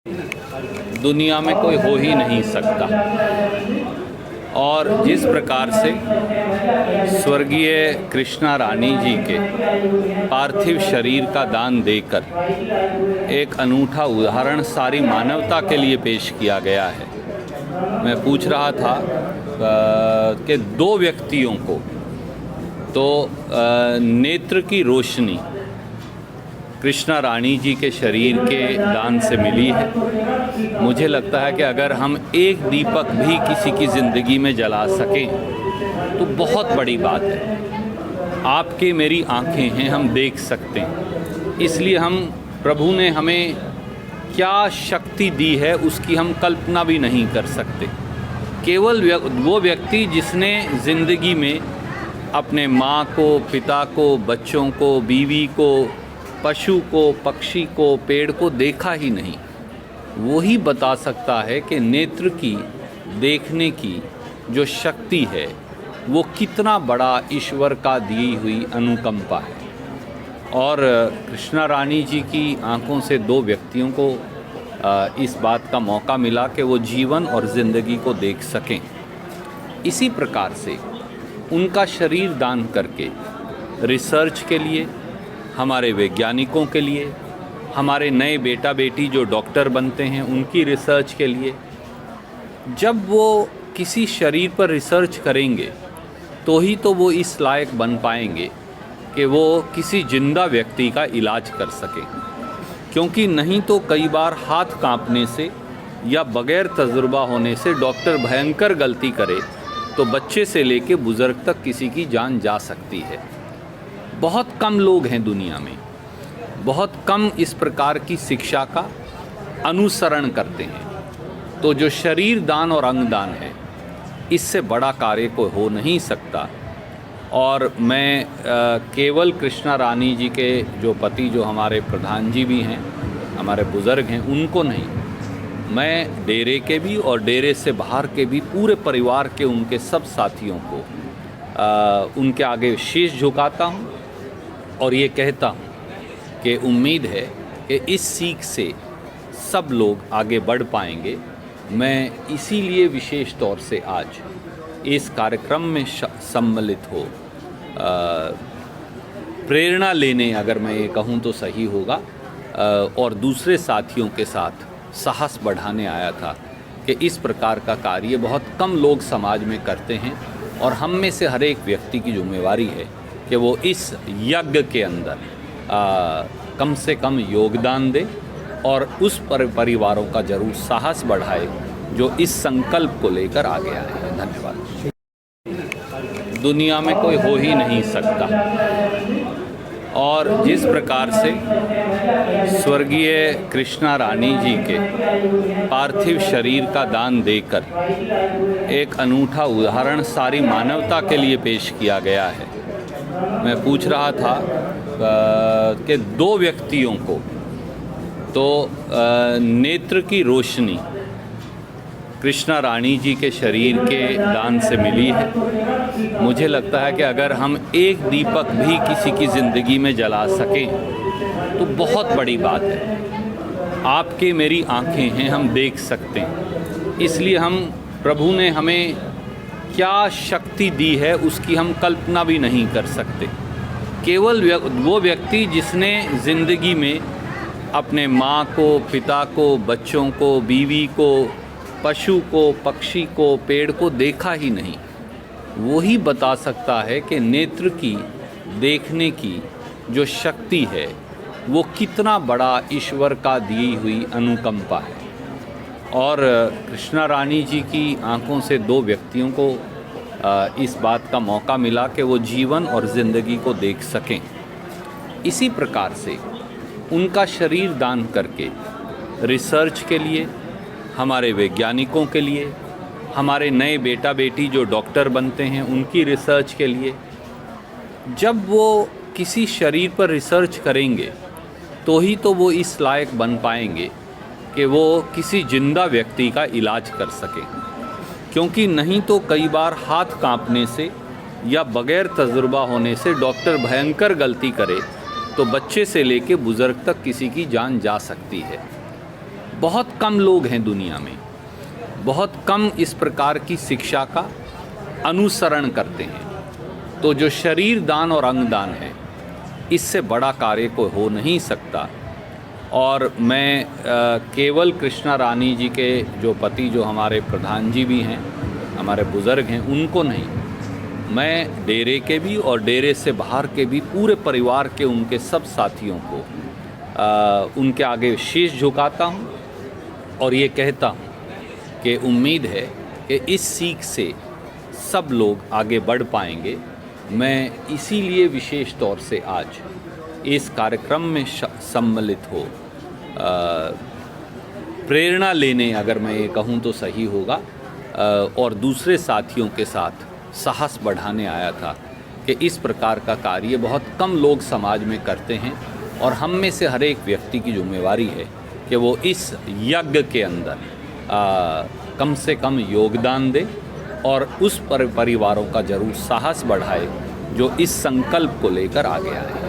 दुनिया में कोई हो ही नहीं सकता। और जिस प्रकार से स्वर्गीय कृष्णा रानी जी के पार्थिव शरीर का दान देकर एक अनूठा उदाहरण सारी मानवता के लिए पेश किया गया है। मैं पूछ रहा था कि दो व्यक्तियों को तो नेत्र की रोशनी कृष्णा रानी जी के शरीर के दान से मिली है। मुझे लगता है कि अगर हम एक दीपक भी किसी की ज़िंदगी में जला सकें तो बहुत बड़ी बात है। आपकी मेरी आंखें हैं, हम देख सकते हैं, इसलिए हम प्रभु ने हमें क्या शक्ति दी है उसकी हम कल्पना भी नहीं कर सकते। केवल वो व्यक्ति जिसने ज़िंदगी में अपने माँ को, पिता को, बच्चों को, बीवी को, पशु को, पक्षी को, पेड़ को देखा ही नहीं, वो ही बता सकता है कि नेत्र की देखने की जो शक्ति है वो कितना बड़ा ईश्वर का दी हुई अनुकंपा है। और कृष्णा रानी जी की आंखों से दो व्यक्तियों को इस बात का मौका मिला कि वो जीवन और ज़िंदगी को देख सकें। इसी प्रकार से उनका शरीर दान करके रिसर्च के लिए, हमारे वैज्ञानिकों के लिए, हमारे नए बेटा बेटी जो डॉक्टर बनते हैं उनकी रिसर्च के लिए, जब वो किसी शरीर पर रिसर्च करेंगे तो ही तो वो इस लायक बन पाएंगे कि वो किसी जिंदा व्यक्ति का इलाज कर सकें। क्योंकि नहीं तो कई बार हाथ कांपने से या बग़ैर तजुर्बा होने से डॉक्टर भयंकर गलती करे तो बच्चे से लेके बुज़ुर्ग तक किसी की जान जा सकती है। बहुत कम लोग हैं दुनिया में, बहुत कम इस प्रकार की शिक्षा का अनुसरण करते हैं। तो जो शरीर दान और अंग दान है, इससे बड़ा कार्य कोई हो नहीं सकता। और मैं केवल कृष्णा रानी जी के जो पति, जो हमारे प्रधान जी भी हैं, हमारे बुज़ुर्ग हैं, उनको नहीं, मैं डेरे के भी और डेरे से बाहर के भी पूरे परिवार के, उनके सब साथियों को उनके आगे शीश झुकाता हूँ और ये कहता हूँ कि उम्मीद है कि इस सीख से सब लोग आगे बढ़ पाएंगे। मैं इसीलिए विशेष तौर से आज इस कार्यक्रम में सम्मिलित हो प्रेरणा लेने, अगर मैं ये कहूँ तो सही होगा, और दूसरे साथियों के साथ साहस बढ़ाने आया था कि इस प्रकार का कार्य बहुत कम लोग समाज में करते हैं। और हम में से हर एक व्यक्ति की जिम्मेवारी है कि वो इस यज्ञ के अंदर कम से कम योगदान दे और उस परिवारों का जरूर साहस बढ़ाए जो इस संकल्प को लेकर आगे आए हैं। धन्यवाद। दुनिया में कोई हो ही नहीं सकता। और जिस प्रकार से स्वर्गीय कृष्णा रानी जी के पार्थिव शरीर का दान देकर एक अनूठा उदाहरण सारी मानवता के लिए पेश किया गया है। मैं पूछ रहा था कि दो व्यक्तियों को तो नेत्र की रोशनी कृष्णा रानी जी के शरीर के दान से मिली है। मुझे लगता है कि अगर हम एक दीपक भी किसी की ज़िंदगी में जला सकें तो बहुत बड़ी बात है। आपकी मेरी आंखें हैं, हम देख सकते हैं, इसलिए हम प्रभु ने हमें क्या शक्ति दी है उसकी हम कल्पना भी नहीं कर सकते। केवल वो व्यक्ति जिसने ज़िंदगी में अपने माँ को, पिता को, बच्चों को, बीवी को, पशु को, पक्षी को, पेड़ को देखा ही नहीं, वो ही बता सकता है कि नेत्र की देखने की जो शक्ति है वो कितना बड़ा ईश्वर का दी हुई अनुकंपा है। और कृष्णा रानी जी की आंखों से दो व्यक्तियों को इस बात का मौका मिला कि वो जीवन और ज़िंदगी को देख सकें। इसी प्रकार से उनका शरीर दान करके रिसर्च के लिए, हमारे वैज्ञानिकों के लिए, हमारे नए बेटा बेटी जो डॉक्टर बनते हैं उनकी रिसर्च के लिए, जब वो किसी शरीर पर रिसर्च करेंगे तो ही तो वो इस लायक बन पाएंगे कि वो किसी जिंदा व्यक्ति का इलाज कर सकें। क्योंकि नहीं तो कई बार हाथ कांपने से या बग़ैर तजुर्बा होने से डॉक्टर भयंकर गलती करे तो बच्चे से लेके बुज़ुर्ग तक किसी की जान जा सकती है। बहुत कम लोग हैं दुनिया में, बहुत कम इस प्रकार की शिक्षा का अनुसरण करते हैं। तो जो शरीर दान और अंग दान है, इससे बड़ा कार्य कोई हो नहीं सकता। और मैं केवल कृष्णा रानी जी के जो पति, जो हमारे प्रधान जी भी हैं, हमारे बुज़ुर्ग हैं, उनको नहीं, मैं डेरे के भी और डेरे से बाहर के भी पूरे परिवार के, उनके सब साथियों को उनके आगे शीश झुकाता हूँ और ये कहता हूँ कि उम्मीद है कि इस सीख से सब लोग आगे बढ़ पाएंगे। मैं इसीलिए विशेष तौर से आज इस कार्यक्रम में सम्मिलित हो प्रेरणा लेने, अगर मैं ये कहूँ तो सही होगा, और दूसरे साथियों के साथ साहस बढ़ाने आया था कि इस प्रकार का कार्य बहुत कम लोग समाज में करते हैं और हम में से हर एक व्यक्ति की जिम्मेवारी है कि वो इस यज्ञ के अंदर कम से कम योगदान दे और उस परिवारों का जरूर साहस बढ़ाए जो इस संकल्प को लेकर आगे आए।